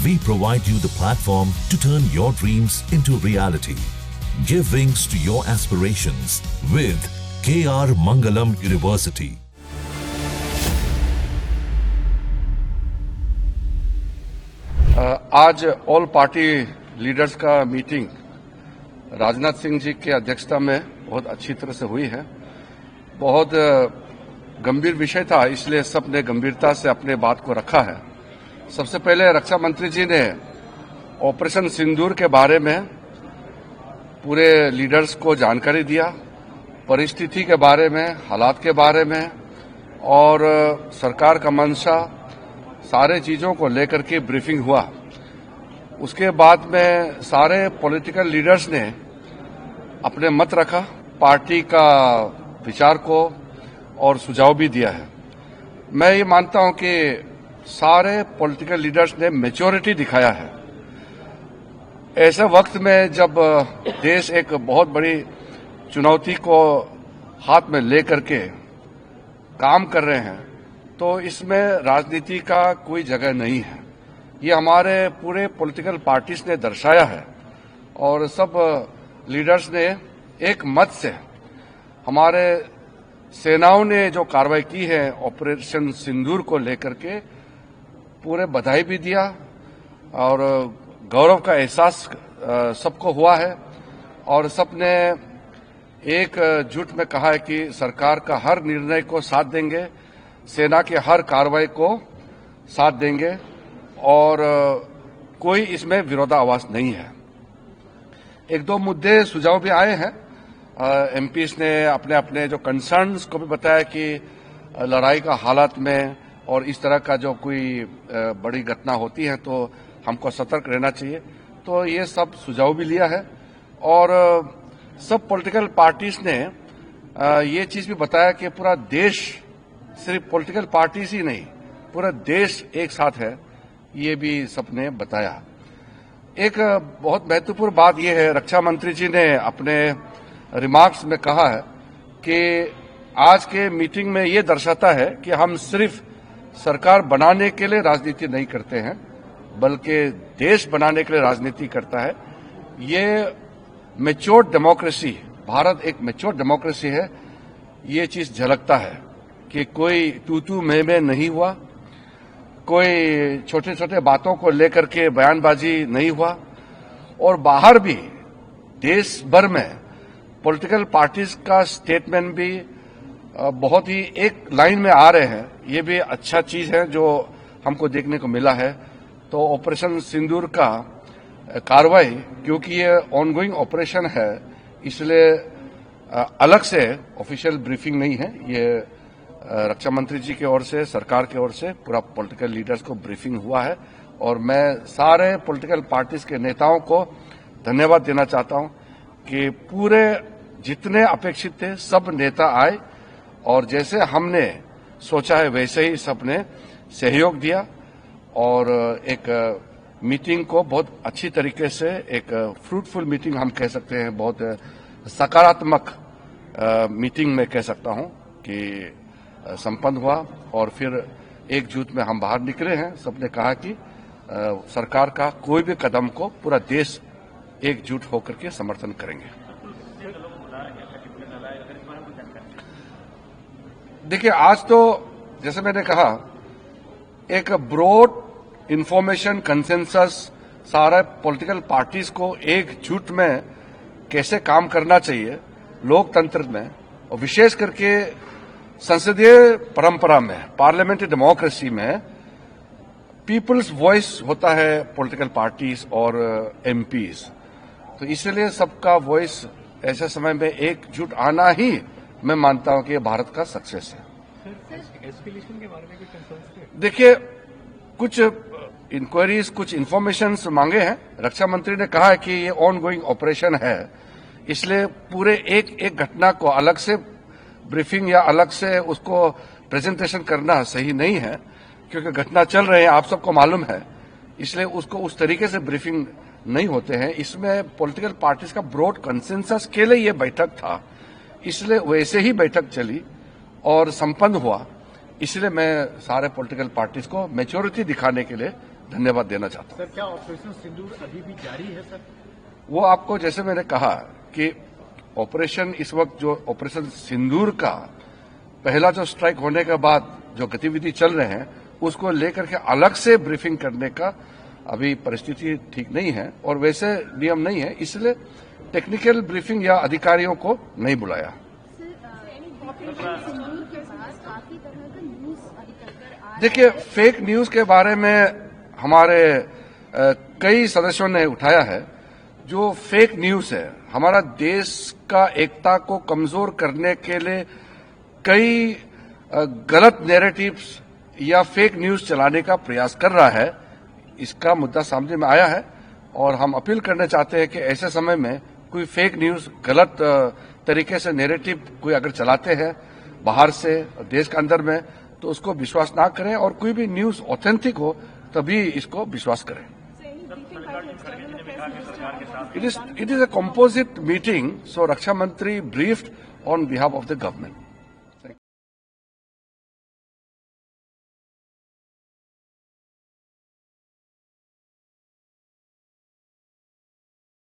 we provide you the platform to turn your dreams into reality. Give wings to your aspirations with KR Mangalam University. आज all party leaders का meeting Rajnath Singh ji की अध्यक्षता में बहुत अच्छी तरह से हुई है। बहुत गंभीर विषय था, इसलिए सबने गंभीरता से अपने बात को रखा है। सबसे पहले रक्षा मंत्री जी ने ऑपरेशन सिंदूर के बारे में पूरे लीडर्स को जानकारी दिया, परिस्थिति के बारे में, हालात के बारे में और सरकार का मंशा, सारे चीजों को लेकर के ब्रीफिंग हुआ। उसके बाद में सारे पॉलिटिकल लीडर्स ने अपने मत रखा, पार्टी का विचार को और सुझाव भी दिया है। मैं ये मानता हूं कि सारे पॉलिटिकल लीडर्स ने मैच्योरिटी दिखाया है। ऐसे वक्त में जब देश एक बहुत बड़ी चुनौती को हाथ में लेकर के काम कर रहे हैं, तो इसमें राजनीति का कोई जगह नहीं है। ये हमारे पूरे पॉलिटिकल पार्टीज ने दर्शाया है और सब लीडर्स ने एक मत से हमारे सेनाओं ने जो कार्रवाई की है ऑपरेशन सिंदूर को लेकर के पूरे बधाई भी दिया और गौरव का एहसास सबको हुआ है और सबने एक जुट में कहा है कि सरकार का हर निर्णय को साथ देंगे, सेना के हर कार्रवाई को साथ देंगे और कोई इसमें विरोधाभास नहीं है। एक दो मुद्दे सुझाव भी आए हैं। एमपीज ने अपने अपने जो कंसर्न्स को भी बताया कि लड़ाई का हालात में और इस तरह का जो कोई बड़ी घटना होती है तो हमको सतर्क रहना चाहिए। तो ये सब सुझाव भी लिया है और सब पॉलिटिकल पार्टीज ने ये चीज भी बताया कि पूरा देश, सिर्फ पॉलिटिकल पार्टीज ही नहीं, पूरा देश एक साथ है, ये भी सबने बताया। एक बहुत महत्वपूर्ण बात यह है, रक्षा मंत्री जी ने अपने रिमार्क्स में कहा है कि आज के मीटिंग में ये दर्शाता है कि हम सिर्फ सरकार बनाने के लिए राजनीति नहीं करते हैं, बल्कि देश बनाने के लिए राजनीति करता है। ये मैच्योर्ड डेमोक्रेसी, भारत एक मैच्योर्ड डेमोक्रेसी है, ये चीज झलकता है कि कोई तू मैं नहीं हुआ, कोई छोटे छोटे बातों को लेकर के बयानबाजी नहीं हुआ और बाहर भी देश भर में पॉलिटिकल पार्टीज का स्टेटमेंट भी बहुत ही एक लाइन में आ रहे हैं। ये भी अच्छा चीज है जो हमको देखने को मिला है। तो ऑपरेशन सिंदूर का कार्रवाई, क्योंकि ये ऑनगोइंग ऑपरेशन है, इसलिए अलग से ऑफिशियल ब्रीफिंग नहीं है। ये रक्षा मंत्री जी की ओर से, सरकार की ओर से पूरा पॉलिटिकल लीडर्स को ब्रीफिंग हुआ है और मैं सारे पॉलिटिकल पार्टीज के नेताओं को धन्यवाद देना चाहता हूं कि पूरे जितने अपेक्षित थे सब नेता आए और जैसे हमने सोचा है वैसे ही सबने सहयोग दिया और एक मीटिंग को बहुत अच्छी तरीके से, एक फ्रूटफुल मीटिंग हम कह सकते हैं, बहुत सकारात्मक मीटिंग में कह सकता हूं कि संपन्न हुआ और फिर एकजुट में हम बाहर निकले हैं। सबने कहा कि सरकार का कोई भी कदम को पूरा देश एकजुट होकर के समर्थन करेंगे। देखिए, आज तो जैसे मैंने कहा एक ब्रॉड इंफॉर्मेशन कंसेंसस सारा पॉलिटिकल पार्टीज को एकजुट में कैसे काम करना चाहिए लोकतंत्र में और विशेष करके संसदीय परंपरा में, पार्लियामेंट्री डेमोक्रेसी में पीपल्स वॉइस होता है पॉलिटिकल पार्टीज और एमपीज। तो इसलिए सबका वॉइस ऐसे समय में एकजुट आना ही मैं मानता हूं कि ये भारत का सक्सेस है। एस्केलेशन के बारे में कुछ कंसर्न्स थे? देखिए, कुछ इंक्वायरीज, कुछ इन्फॉर्मेशन मांगे हैं। रक्षा मंत्री ने कहा है कि ये ऑन गोइंग ऑपरेशन है, इसलिए पूरे एक एक घटना को अलग से ब्रीफिंग या अलग से उसको प्रेजेंटेशन करना सही नहीं है, क्योंकि घटना चल रहे हैं, आप सबको मालूम है, इसलिए उसको उस तरीके से ब्रीफिंग नहीं होते हैं। इसमें पॉलिटिकल पार्टीज का ब्रॉड कंसेंसस के लिए ये बैठक था, इसलिए वैसे ही बैठक चली और संपन्न हुआ। इसलिए मैं सारे पॉलिटिकल पार्टीज को मैच्योरिटी दिखाने के लिए धन्यवाद देना चाहता हूं। सर, क्या ऑपरेशन सिंदूर अभी भी जारी है सर? वो आपको जैसे मैंने कहा कि ऑपरेशन इस वक्त जो ऑपरेशन सिंदूर का पहला जो स्ट्राइक होने के बाद जो गतिविधि चल रहे हैं उसको लेकर के अलग से ब्रीफिंग करने का अभी परिस्थिति ठीक नहीं है और वैसे नियम नहीं है, इसलिए टेक्निकल ब्रीफिंग या अधिकारियों को नहीं बुलाया। देखिए, फेक न्यूज के बारे में हमारे कई सदस्यों ने उठाया है। जो फेक न्यूज है हमारा देश का एकता को कमजोर करने के लिए कई गलत नैरेटिव्स या फेक न्यूज चलाने का प्रयास कर रहा है। इसका मुद्दा सामने में आया है और हम अपील करना चाहते हैं कि ऐसे समय में कोई फेक न्यूज गलत तरीके से नैरेटिव कोई अगर चलाते हैं बाहर से देश के अंदर में तो उसको विश्वास ना करें और कोई भी न्यूज ऑथेंटिक हो तभी इसको विश्वास करें। It is a composite meeting, so Raksha Mantri briefed on behalf of the government.